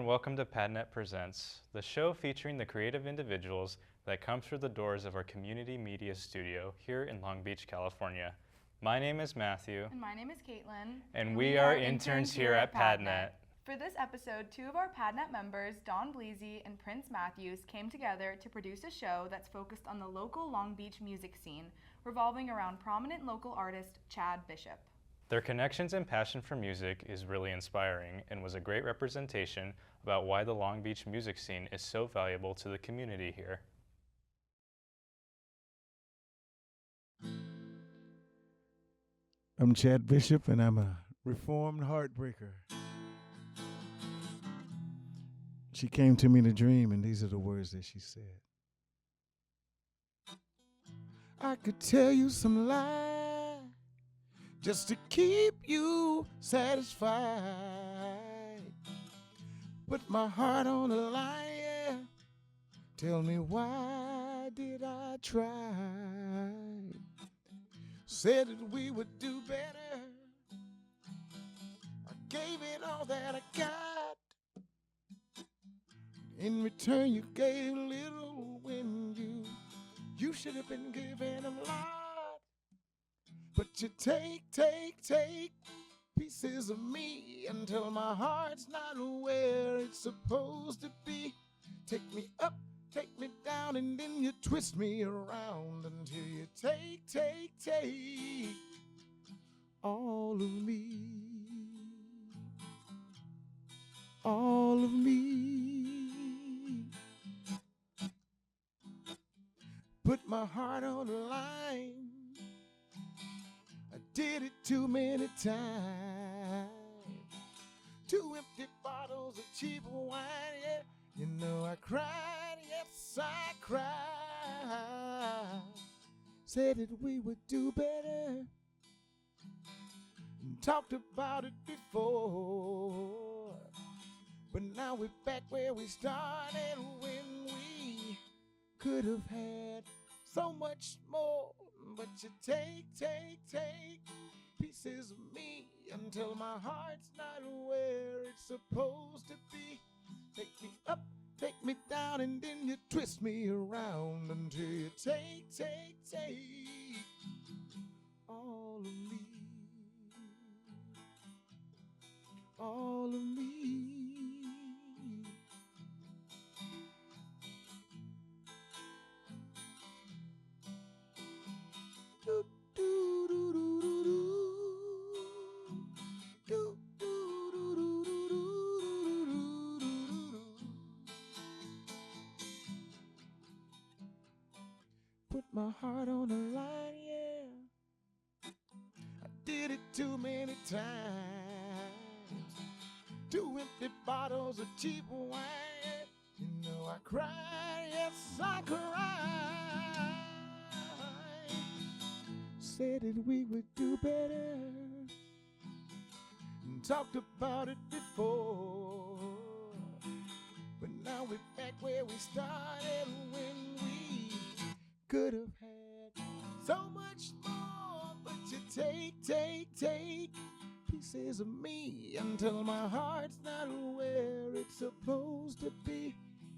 and welcome to PADNET Presents, the show featuring the creative individuals that come through the doors of our community media studio here in Long Beach, California. My name is Matthew. And my name is Caitlin. And we are interns here at PADNET. For this episode, two of our PADNET members, Dawn Bleasy and Prince Matthews, came together to produce a show that's focused on the local Long Beach music scene, revolving around prominent local artist Chad Bishop. Their connections and passion for music is really inspiring and was a great representation about why the Long Beach music scene is so valuable to the community here. I'm Chad Bishop, and I'm a reformed heartbreaker. She came to me in a dream, and these are the words that she said. I could tell you some lies just to keep you satisfied. Put my heart on the line, yeah. Tell me, why did I try? Said that we would do better. I gave it all that I got. In return, you gave little when you should have been given a lot. But you take pieces of me until my heart's not where it's supposed to be. Take me up, take me down, and then you twist me around until you take all of me. All of me. Put my heart on the line. I did it too many times. 2 empty bottles of cheap wine, yeah. You know I cried, yes I cried. Said that we would do better. And talked about it before. But now we're back where we started when we could have had so much more. But you take pieces of me until my heart's not where it's supposed to be. Take me up, take me down, and then you twist me around until you take all of me. All of me. Do, do, do, do, do, do. Do, do, do, do, do, do, do, do, do. Put my heart on the line, yeah. I did it too many times. 2 empty bottles of cheap wine. You know I cried, yes I cried. Said that we would do better. And talked about it before. But now we're back where we started when we could have had so much more. But you take pieces of me until my heart's not where it's supposed to be.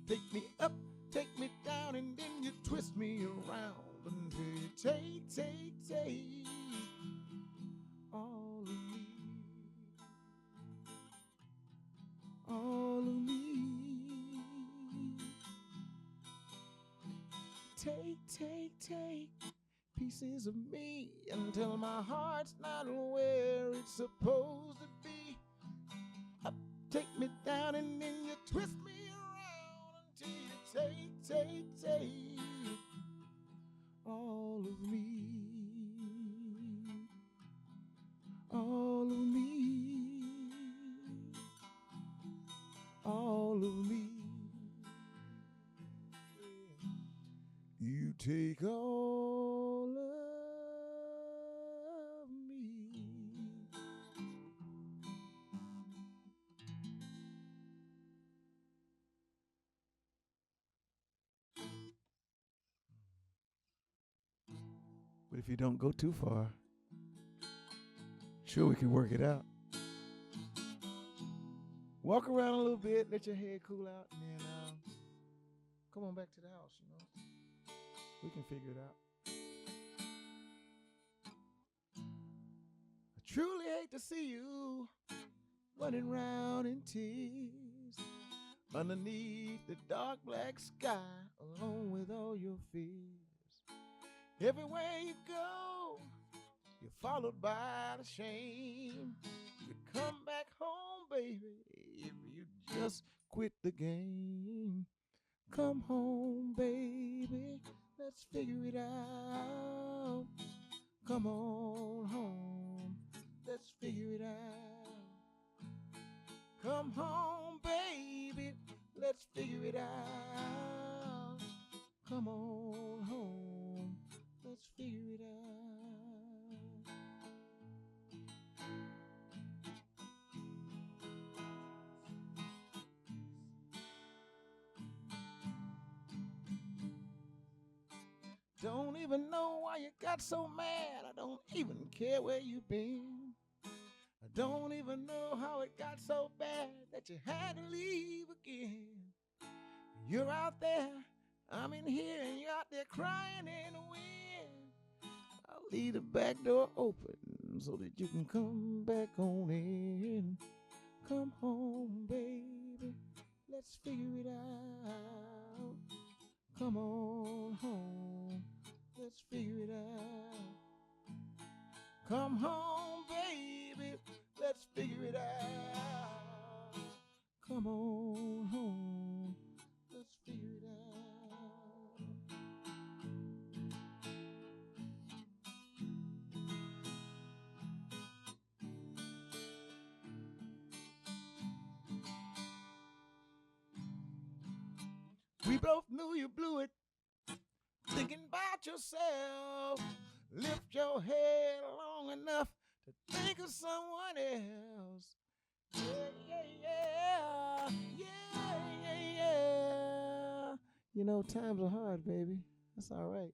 Take me up, take me down, and then you twist me around until you take all of me. All of me. Take pieces of me until my heart's not where it's supposed to be. Up, take me down, and then you twist me around until you take all of me. All of me. All of me. You take all of me. But if you don't go too far, sure we can work it out. Walk around a little bit, let your head cool out, and then come on back to the house, you know. We can figure it out. I truly hate to see you running around in tears underneath the dark black sky, alone with all your fears. Everywhere you go, you're followed by the shame. You come back home, baby, if you just quit the game. Come home, baby, let's figure it out. Come on home, let's figure it out. Come home, baby, let's figure it out. Come on home, let's figure it out. Don't even know why you got so mad. I don't even care where you've been. I don't even know how it got so bad that you had to leave again. You're out there, I'm in here, and you're out there crying in the wind. I'll leave the back door open so that you can come back on in. Come home, baby, let's figure it out. Come on home, let's figure it out. Come home, baby, let's figure it out. Come on home, let's figure it out. We both knew you blew it, thinking about yourself. Lift your head long enough to think of someone else. Yeah. You know, times are hard, baby. That's all right.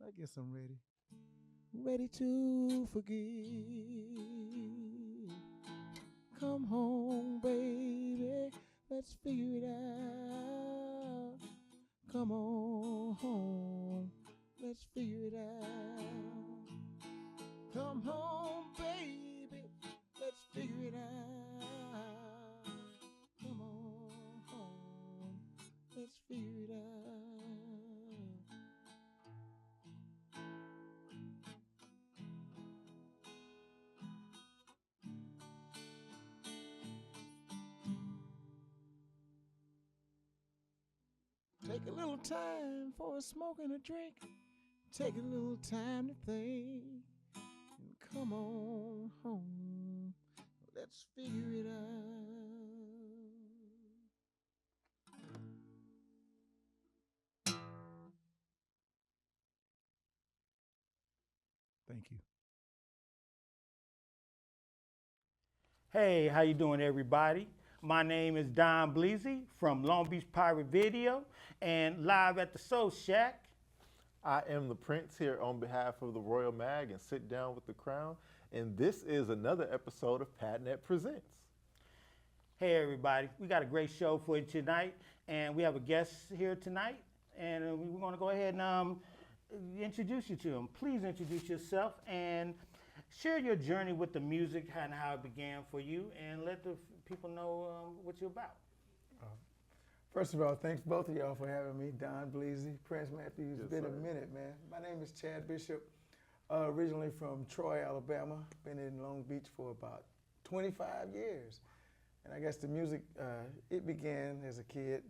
I guess I'm ready. Ready to forgive. Come home, baby. Let's figure it out. Come on home. Let's figure it out. Come home, baby. Let's figure it out. Come on home. Let's figure it out. Take a little time for a smoke and a drink. Take a little time to think. And come on home. Let's figure it out. Thank you. Hey, how you doing, everybody? My name is Don Bleasy from Long Beach Pirate Video and live at the Soul Shack. I am the Prince here on behalf of the Royal Mag and Sit Down with the Crown, and this is another episode of PADNET Presents. Hey, everybody. We got a great show for you tonight, and we have a guest here tonight, and we're going to go ahead and introduce you to him. Please introduce yourself and share your journey with the music and how it began for you, and let the people know what you're about. First of all, thanks both of y'all for having me. Don Bleasy, Prince Matthew. It's been sir. a minute, man. My name is Chad Bishop, originally from Troy, Alabama. Been in Long Beach for about 25 years. And I guess the music, it began as a kid,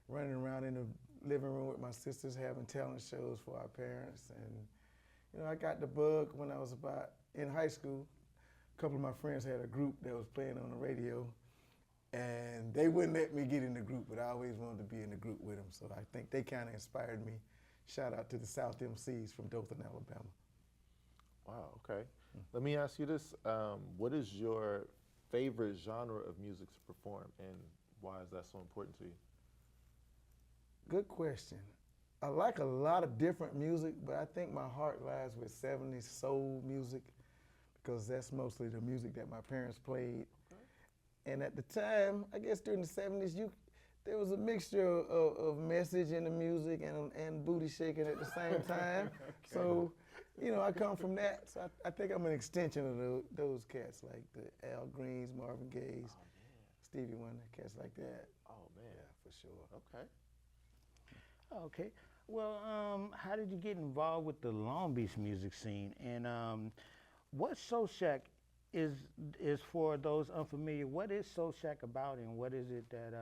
running around in the living room with my sisters, having talent shows for our parents. And, you know, I got the bug when I was about in high school. A couple of my friends had a group that was playing on the radio. And they wouldn't let me get in the group, but I always wanted to be in the group with them. So I think they kind of inspired me. Shout out to the South MCs from Dothan, Alabama. Wow, okay. Let me ask you this. What is your favorite genre of music to perform, and why is that so important to you? Good question. I like a lot of different music, but I think my heart lies with 70s soul music because that's mostly the music that my parents played. And at the time, I guess during the 70s, there was a mixture of message in the music and booty shaking at the same time. So, you know, I come from that. So I think I'm an extension of those cats, like the Al Greens, Marvin Gaye's, Stevie Wonder, cats like that. Oh man, Yeah, for sure. okay. Okay. Well, how did you get involved with the Long Beach music scene? And what Soul Shack is for those unfamiliar? What is Soul Shack about, and what is it that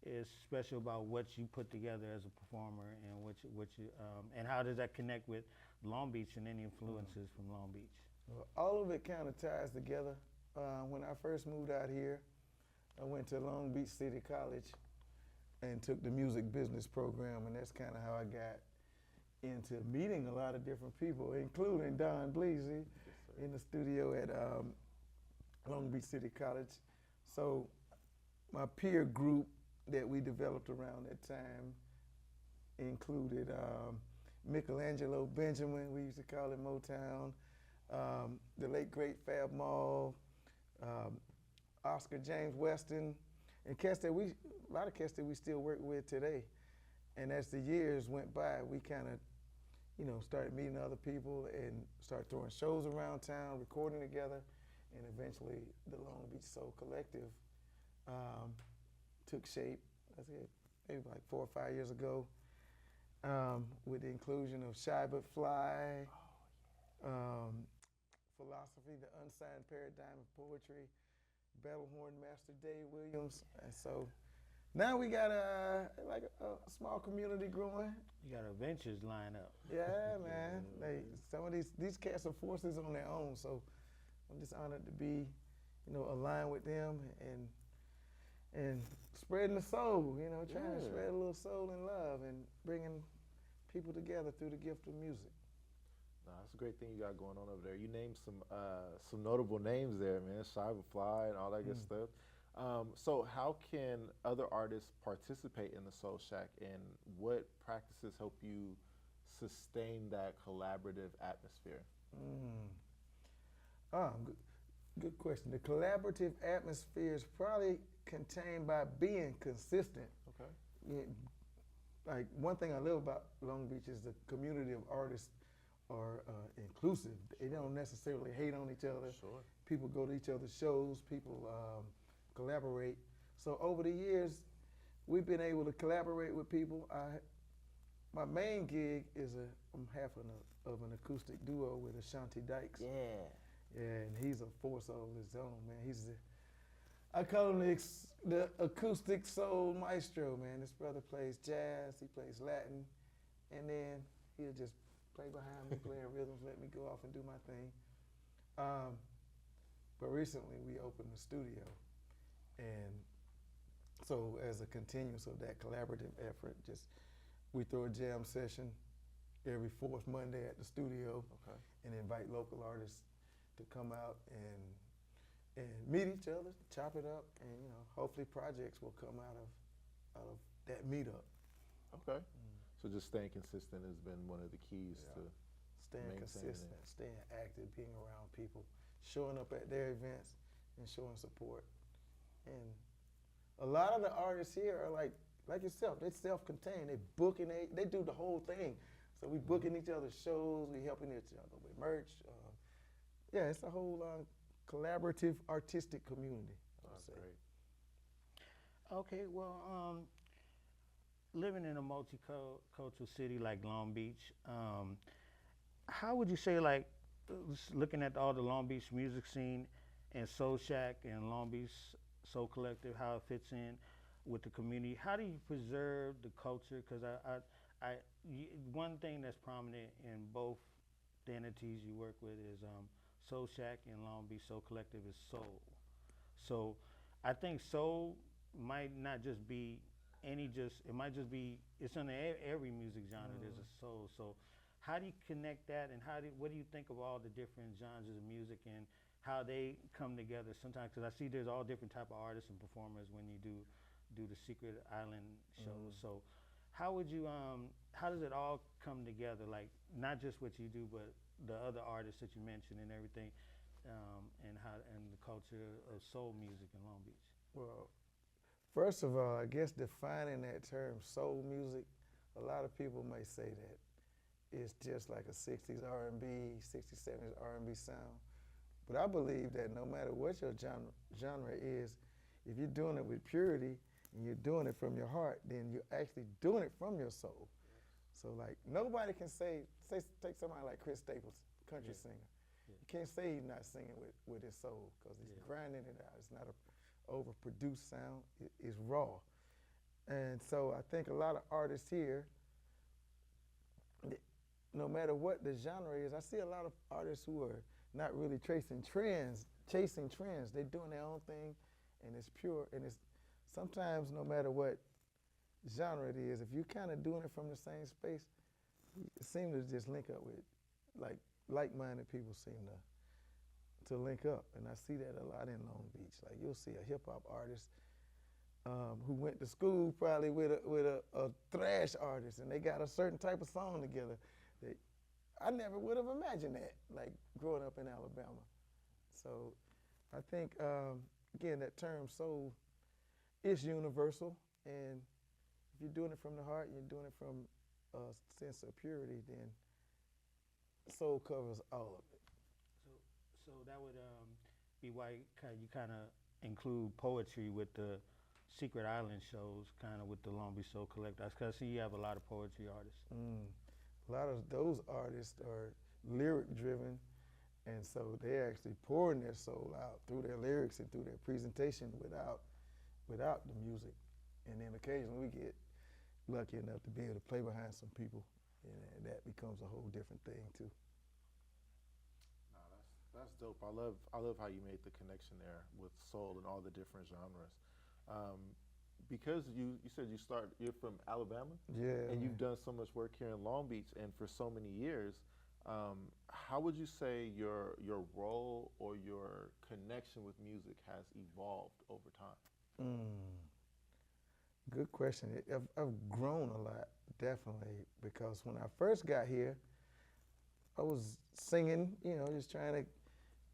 is special about what you put together as a performer, and and how does that connect with Long Beach and any influences from Long Beach? Well, all of it kind of ties together. When I first moved out here, I went to Long Beach City College and took the music business program, and that's kind of how I got into meeting a lot of different people, including Don Bleasy in the studio at Long Beach City College. So my peer group that we developed around that time included Michelangelo Benjamin, we used to call him Motown, the late great Fab Maul, Oscar James Weston, and a lot of cats that we still work with today. And as the years went by, we kind of, you know, started meeting other people and started throwing shows around town, recording together, and eventually the Long Beach Soul Collective took shape. That's it, maybe like 4 or 5 years ago, with the inclusion of Shy But Fly, Philosophy, the Unsigned Paradigm of Poetry, Battlehorn Master Dave Williams, and so now we got a small community growing. You got adventures lined up. Yeah, man. Some of these cats are forces on their own, so I'm just honored to be, you know, aligned with them and spreading the soul. You know, trying to spread a little soul and love and bringing people together through the gift of music. No, that's a great thing you got going on over there. You named some notable names there, man. Fly and all that good stuff. So how can other artists participate in the Soul Shack, and what practices help you sustain that collaborative atmosphere? Good question. The collaborative atmosphere is probably contained by being consistent. Okay. Yeah, like one thing I love about Long Beach is the community of artists are inclusive. They don't necessarily hate on each other. Sure. People go to each other's shows. People collaborate. So over the years, we've been able to collaborate with people. My main gig is I'm half of an acoustic duo with Ashanti Dykes. Yeah. And he's a force of his own, man. I call him the acoustic soul maestro, man. This brother plays jazz, he plays Latin, and then he'll just play behind me, playing rhythms, let me go off and do my thing. But recently we opened the studio, and so as a continuance of that collaborative effort, we throw a jam session every fourth Monday at the studio, and invite local artists to come out and meet each other, chop it up, and you know, hopefully projects will come out of that meetup. Okay. So just staying consistent has been one of the keys to staying consistent, staying active, being around people, showing up at their events and showing support. And a lot of the artists here are like yourself, they're self-contained, they do the whole thing. So we booking each other's shows, we helping each other with merch. Yeah, it's a whole collaborative artistic community. That's great. Okay, well, living in a multicultural city like Long Beach, how would you say, like, looking at all the Long Beach music scene and Soul Shack and Long Beach Soul Collective, how it fits in with the community, how do you preserve the culture? Because one thing that's prominent in both the entities you work with is Soul Shack and Long Beach Soul Collective is soul. So I think soul might not just be it might just be, it's under every music genre, there's a soul. So how do you connect that, and what do you think of all the different genres of music and how they come together sometimes? Because I see there's all different type of artists and performers when you do the Secret Island shows. So how does it all come together? Like, not just what you do, but the other artists that you mentioned and everything. and the culture of soul music in Long Beach? Well, first of all, I guess defining that term soul music, a lot of people may say that it's just like a 60s R&B, 60s, 70s R&B sound. But I believe that no matter what your genre is, if you're doing it with purity and you're doing it from your heart, then you're actually doing it from your soul. So like nobody can say take somebody like Chris Staples, country singer. You can't say he's not singing with his soul because he's grinding it out. It's not a overproduced sound. It's raw. And so I think a lot of artists here, no matter what the genre is, I see a lot of artists who are not really chasing trends. They're doing their own thing, and it's pure. And it's sometimes, no matter what genre it is, if you're kind of doing it from the same space, it seems to just link up with, like-minded people seem to link up. And I see that a lot in Long Beach. Like you'll see a hip hop artist who went to school probably with a thrash artist, and they got a certain type of song together. That I never would have imagined that, like growing up in Alabama. So I think, again, that term soul is universal, and if you're doing it from the heart, you're doing it from a sense of purity, then soul covers all of it. So that would be why you kind of include poetry with the Secret Island shows, kind of with the Long Beach Soul Collective. Because I see you have a lot of poetry artists. A lot of those artists are lyric driven, and so they're actually pouring their soul out through their lyrics and through their presentation without the music. And then occasionally we get lucky enough to be able to play behind some people, and that becomes a whole different thing too. No, that's dope. I love how you made the connection there with soul and all the different genres. Because you said you're from Alabama, and you've done so much work here in Long Beach, and for so many years, how would you say your role or your connection with music has evolved over time? Good question. I've grown a lot, definitely, because when I first got here, I was singing, just trying to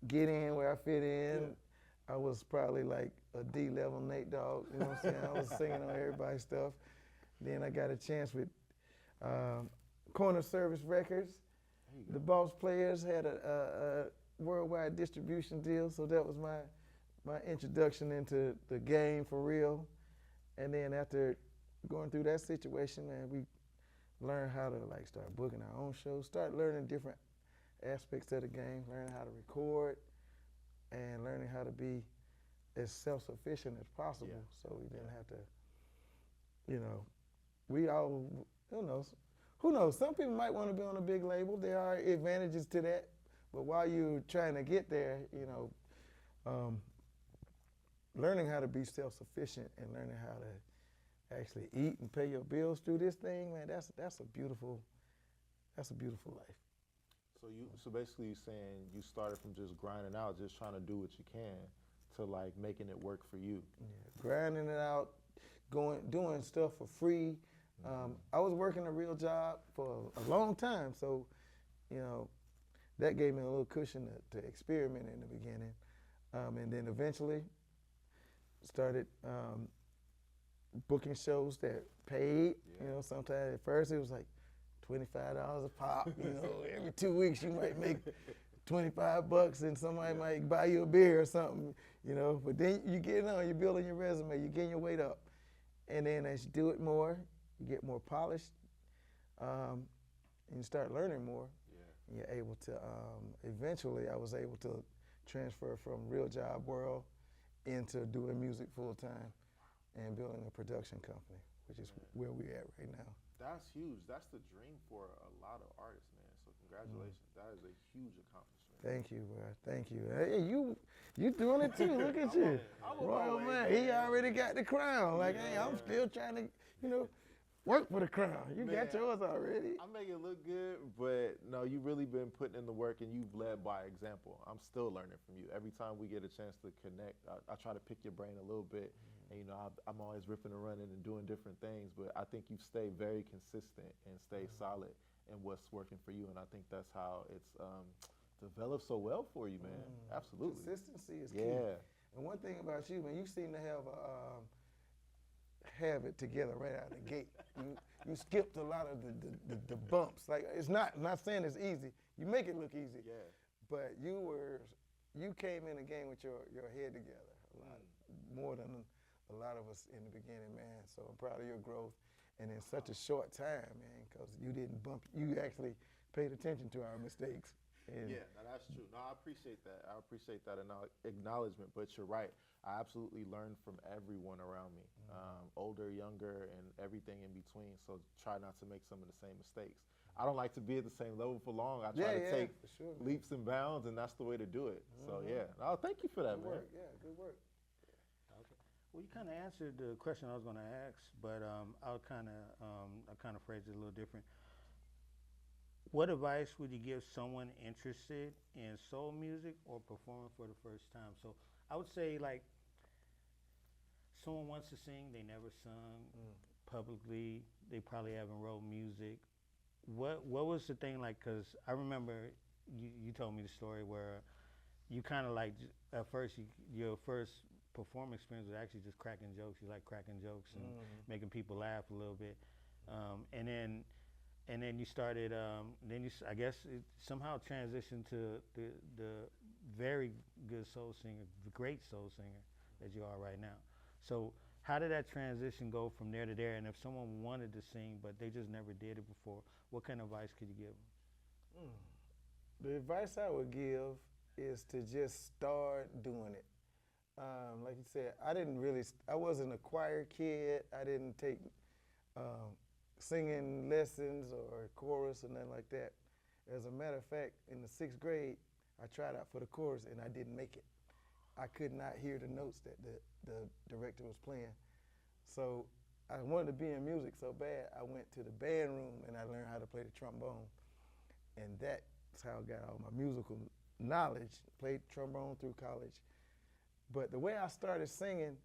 get in where I fit in. Yeah. I was probably like a D-level Nate Dogg, you know what I'm saying? I was singing on everybody's stuff. Then I got a chance with Corner Service Records. The Boss Players had a worldwide distribution deal, so that was my introduction into the game for real. And then after going through that situation, man, we learned how to start booking our own shows, start learning different aspects of the game, learning how to record, and learning how to be as self-sufficient as possible, so we didn't have to, we all, who knows, some people might want to be on a big label. There are advantages to that, but while you're trying to get there, learning how to be self-sufficient and learning how to actually eat and pay your bills through this thing, man, that's a beautiful life. So basically you're saying you started from just grinding out, just trying to do what you can, to making it work for you. Yeah, grinding it out, doing stuff for free. I was working a real job for a long time, so that gave me a little cushion to experiment in the beginning, and then eventually started booking shows that paid. Sometimes at first it was like $25 a pop. Every 2 weeks you might make $25 and somebody might buy you a beer or something. But then you get on, you're building your resume, you're getting your weight up, and then as you do it more, you get more polished, and you start learning more. And you're able to. Eventually, I was able to transfer from real job world into doing music full time and building a production company, which is where we're at right now. That's huge. That's the dream for a lot of artists, man. So congratulations. That is a huge accomplishment. Thank you, bro. Thank you. Hey, you doing it too. Look at you. Royal man. He already got the crown. Hey, I'm still trying to, work for the crown. You got yours already. I make it look good, but no, you've really been putting in the work and you've led by example. I'm still learning from you. Every time we get a chance to connect, I try to pick your brain a little bit. And, I'm always ripping and running and doing different things, but I think you've stayed very consistent and stayed solid in what's working for you. And I think that's how it's developed so well for you, man. Absolutely. Consistency is key. Yeah. And one thing about you, man, you seem to have it together right out of the gate. You skipped a lot of the bumps. Like it's not saying it's easy. You make it look easy. Yeah. But you came in the game with your head together a lot more than a lot of us in the beginning, man. So I'm proud of your growth, and in such a short time, man, because you didn't bump. You actually paid attention to our mistakes. And Yeah, no, that's true. No, I appreciate that. I appreciate that acknowledgement. But you're right. I absolutely learned from everyone around me, older, younger, and everything in between. So try not to make some of the same mistakes. I don't like to be at the same level for long. I try to take for sure, man. leaps and bounds, and that's the way to do it. So yeah, no, thank you for that, Good man. work. Yeah, good work. Well, you kind of answered the question I was going to ask, but I'll kind of phrase it a little different. What advice would you give someone interested in soul music or performing for the first time? So I would say, like, someone wants to sing, they never sung publicly, they probably haven't wrote music. What was the thing like? Because I remember you told me the story where you kind of like at first your first performance experience was actually just cracking jokes. You like cracking jokes and making people laugh a little bit, and then you started. I guess it somehow transitioned to the very good soul singer, the great soul singer that you are right now. So how did that transition go from there to there? And if someone wanted to sing but they just never did it before, what kind of advice could you give them? The advice I would give is to just start doing it. Like you said, I wasn't a choir kid. I didn't take singing lessons or chorus or nothing like that. As a matter of fact, in the 6th grade, I tried out for the chorus and I didn't make it. I could not hear the notes that the director was playing. So I wanted to be in music so bad, I went to the band room and I learned how to play the trombone. And that's how I got all my musical knowledge, played trombone through college. But the way I started singing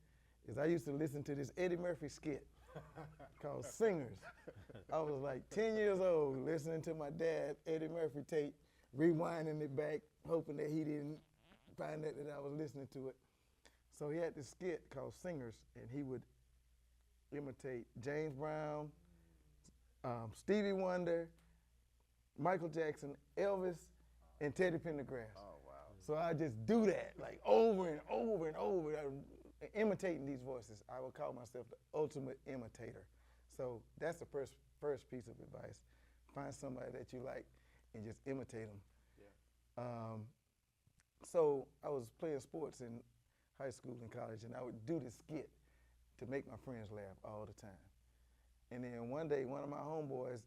is I used to listen to this Eddie Murphy skit called Singers. I was like 10 years old listening to my dad, Eddie Murphy tape, rewinding it back, hoping that he didn't find out that I was listening to it. So he had this skit called Singers, and he would imitate James Brown, Stevie Wonder, Michael Jackson, Elvis, and Teddy Pendergrass. Oh wow. So I just do that like over and over and over, imitating these voices. I would call myself the ultimate imitator. So that's the first piece of advice. Find somebody that you like and just imitate them. Yeah. So I was playing sports in high school and college, and I would do this skit to make my friends laugh all the time. And then one day, one of my homeboys,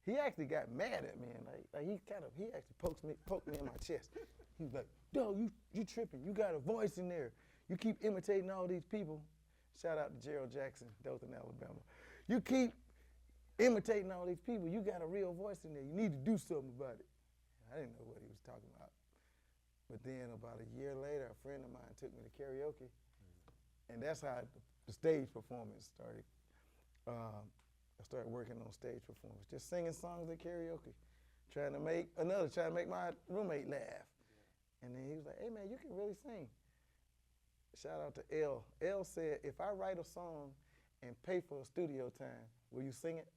he actually got mad at me, and he actually poked me in my chest. He was like, "Dog, you tripping? You got a voice in there. You keep imitating all these people." Shout out to Gerald Jackson, Dothan, Alabama. You keep imitating all these people. You got a real voice in there. You need to do something about it. I didn't know what he was talking about. But then about a year later, a friend of mine took me to karaoke, and that's how the stage performance started. I started working on stage performance, just singing songs at karaoke, trying to make my roommate laugh. And then he was like, "Hey man, you can really sing." Shout out to L. L said, "If I write a song and pay for a studio time, will you sing it?"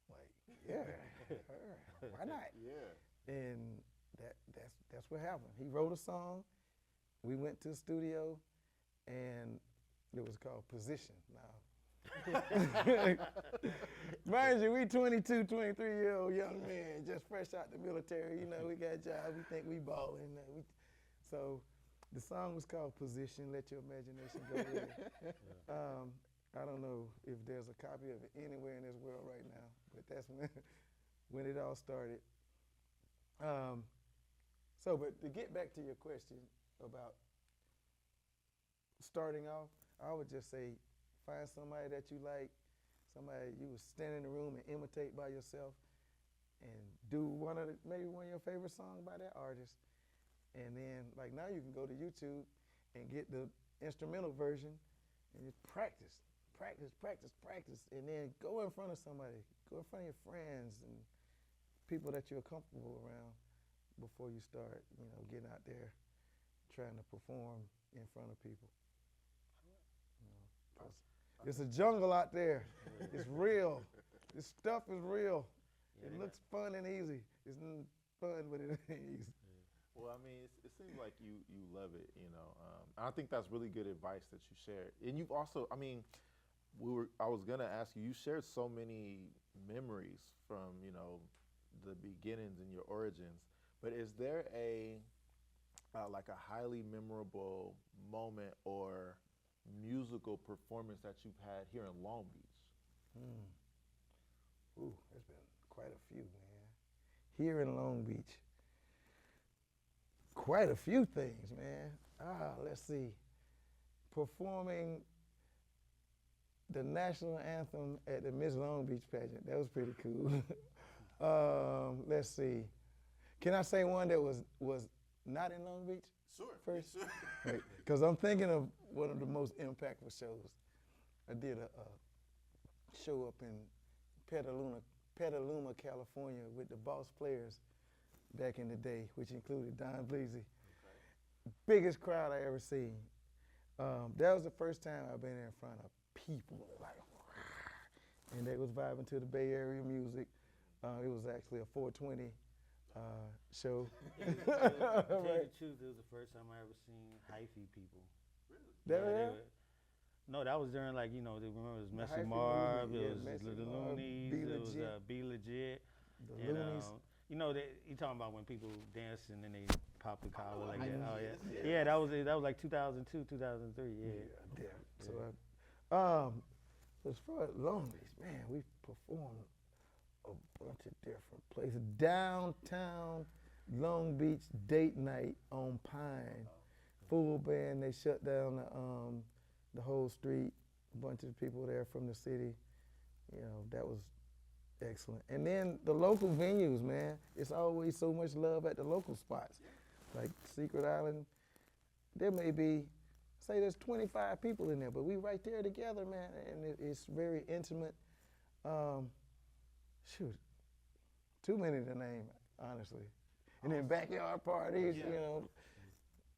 Like, yeah, why not? Yeah. And that's what happened. He wrote a song. We went to the studio, and it was called Position. Now, mind you, we 22, 23-year-old young men, just fresh out the military. You know, we got jobs. We think we balling. So the song was called Position. Let your imagination go with it. I don't know if there's a copy of it anywhere in this world right now, but that's when it all started. But to get back to your question about starting off, I would just say find somebody that you like, somebody you would stand in the room and imitate by yourself, and do maybe one of your favorite songs by that artist. And then, like now you can go to YouTube and get the instrumental version and just practice, and then go in front of somebody, go in front of your friends and people that you're comfortable around. before you start, getting out there trying to perform in front of people. 'Cause it's a jungle out there. It's real. This stuff is real. It looks fun and easy. It's fun, but it ain't easy. Well, I mean, it seems like you love it, I think that's really good advice that you shared. And you've also, I mean, I was gonna ask you. You shared so many memories from the beginnings and your origins. But is there like a highly memorable moment or musical performance that you've had here in Long Beach? Ooh, there's been quite a few, man. Here in Long Beach, quite a few things, man. Let's see. Performing the national anthem at the Miss Long Beach pageant. That was pretty cool. Let's see. Can I say one that was not in Long Beach? Sure. First? Sure. Because I'm thinking of one of the most impactful shows. I did a show up in Petaluma, California with the Boss Players back in the day, which included Don Bleasy. Okay. Biggest crowd I ever seen. That was the first time I've been in front of people, and they was vibing to the Bay Area music. It was actually a 420 show. To tell you the truth, it was the first time I ever seen hyphy people. Really? No, that was during remember it was Messy hyphy Marv, movement, it was Messy the Marv, Loonies, Be it was Legit. Be Legit. The And, Loonies. you talking about when people dance and then they pop the collar like that. Oh Yes, yeah, yes. yeah. That was like 2002, 2003. Yeah. Damn. So, as far as Long Beach, man, we performed a bunch of different places. Downtown Long Beach date night on Pine, full band. They shut down the whole street. A bunch of people there from the city. That was excellent. And then the local venues, man. It's always so much love at the local spots, like Secret Island. There may be, say there's 25 people in there, but we right there together, man, and it's very intimate. Shoot, too many to name, honestly. And then backyard parties,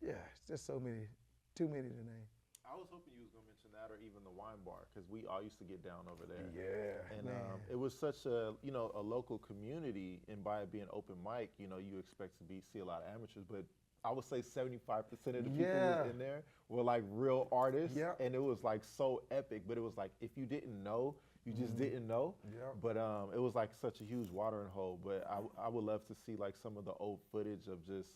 yeah, it's just too many to name. I was hoping you was gonna mention that, or even the wine bar, because we all used to get down over there. Yeah, And man. it was such a a local community, and by it being open mic, you expect to see a lot of amateurs, but I would say 75% of the people Yeah. was in there were like real artists, Yeah. and it was like so epic. But it was like if you didn't know, you just didn't know. Yeah. But it was like such a huge watering hole. But I would love to see like some of the old footage of just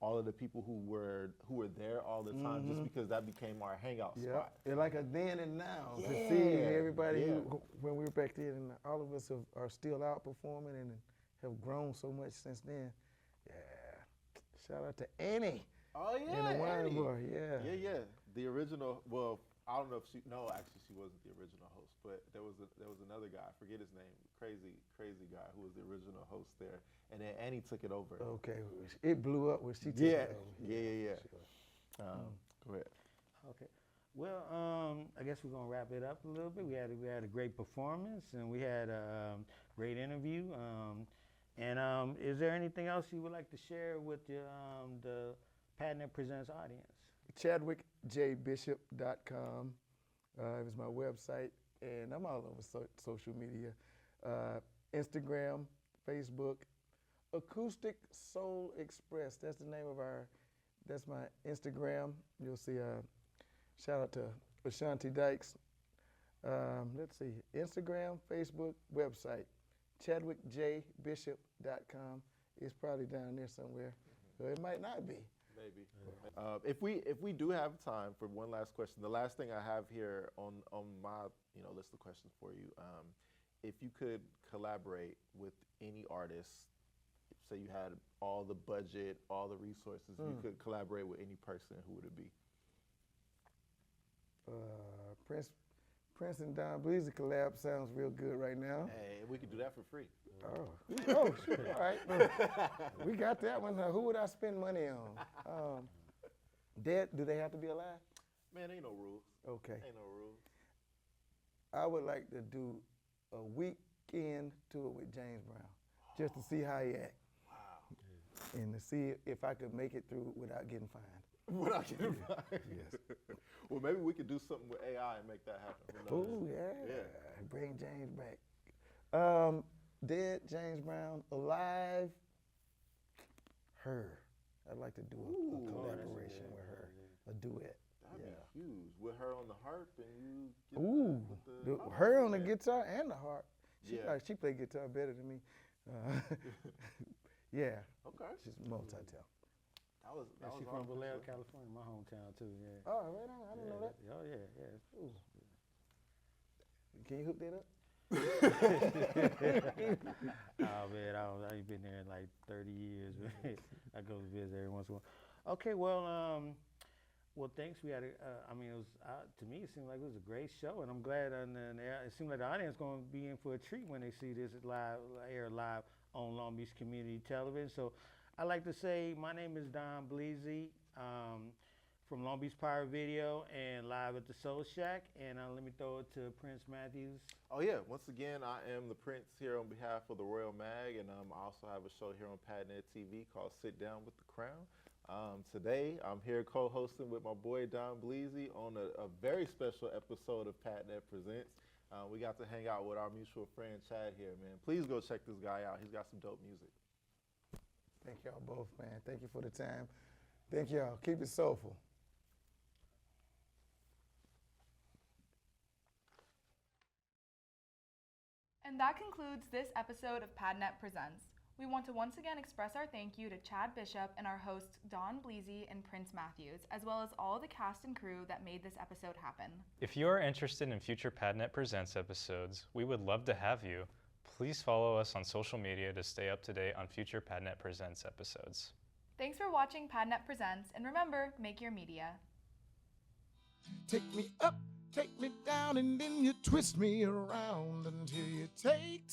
all of the people who were there all the time, just because that became our hangout Yeah, spot. it's like a then and now to Yeah, see everybody yeah. when we were back then, and all of us are still out performing and have grown so much since then. Yeah, shout out to Annie Oh yeah, in the wine Annie. bar. Yeah, Yeah. The original. Well, I don't know if she. No, actually, she wasn't the original host. But there was another guy. I forget his name. Crazy guy who was the original host there. And then Annie took it over. Okay, it blew up when she took Yeah. it over. Yeah. Sure. Go ahead. Okay. Well, I guess we're gonna wrap it up a little bit. We had a great performance, and we had a great interview. Is there anything else you would like to share with the PADNET Presents audience? ChadwickJBishop.com is my website, and I'm all over social media. Instagram, Facebook, Acoustic Soul Express. That's the name of that's my Instagram. You'll see shout out to Ashanti Dykes. Let's see, Instagram, Facebook, website, ChadwickJBishop.com. It's probably down there somewhere, or it might not be. Maybe. If we do have time for one last question, the last thing I have here on my list of questions for you, if you could collaborate with any artist, say you had all the budget, all the resources, you could collaborate with any person, who would it be? Prince and Don Bleasy collab sounds real good right now. Hey, we could do that for free. Oh, sure. All right. We got that one. Who would I spend money on? Dead? Do they have to be alive? Man, ain't no rules. Okay. Ain't no rules. I would like to do a weekend tour with James Brown, just to see how he act. Wow. and to see if I could make it through without getting fined. Without getting fired. Yes. Well, maybe we could do something with AI and make that happen. Who knows? Oh yeah. Yeah. Bring James back. Dead James Brown, alive. Her. I'd like to do a collaboration with her, a duet. That'd be huge. With her on the harp and you get Ooh, her on the guitar and the harp. She play guitar better than me. Yeah. Okay. She's multi-talent. She's from Vallejo, California, my hometown too. Yeah. Oh, right on. I didn't know that. Oh yeah. Ooh. Can you hook that up? Oh man, I ain't been there in like 30 years. I go to visit every once in a while. Okay, well, thanks. We had I mean, it was to me, it seemed like it was a great show, and I'm glad. And it seemed like the audience going to be in for a treat when they see this air live on Long Beach Community Television. So, I'd like to say my name is Don Bleasy from Long Beach Pirate Video and live at the Soul Shack. And let me throw it to Prince Matthews. Oh yeah, once again, I am the Prince here on behalf of the Royal Mag, and I also have a show here on PADNET TV called Sit Down with the Crown. Today, I'm here co-hosting with my boy Don Bleasy on a very special episode of PADNET Presents. We got to hang out with our mutual friend Chad here, man. Please go check this guy out. He's got some dope music. Thank y'all both, man. Thank you for the time. Thank y'all. Keep it soulful. And that concludes this episode of PADNET Presents. We want to once again express our thank you to Chad Bishop and our hosts Don Bleasy and Prince Matthews, as well as all the cast and crew that made this episode happen. If you are interested in future PADNET Presents episodes, we would love to have you. Please follow us on social media to stay up to date on future PADNET Presents episodes. Thanks for watching PADNET Presents, and remember, make your media. Take me up, take me down, and then you twist me around until you take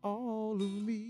all of me.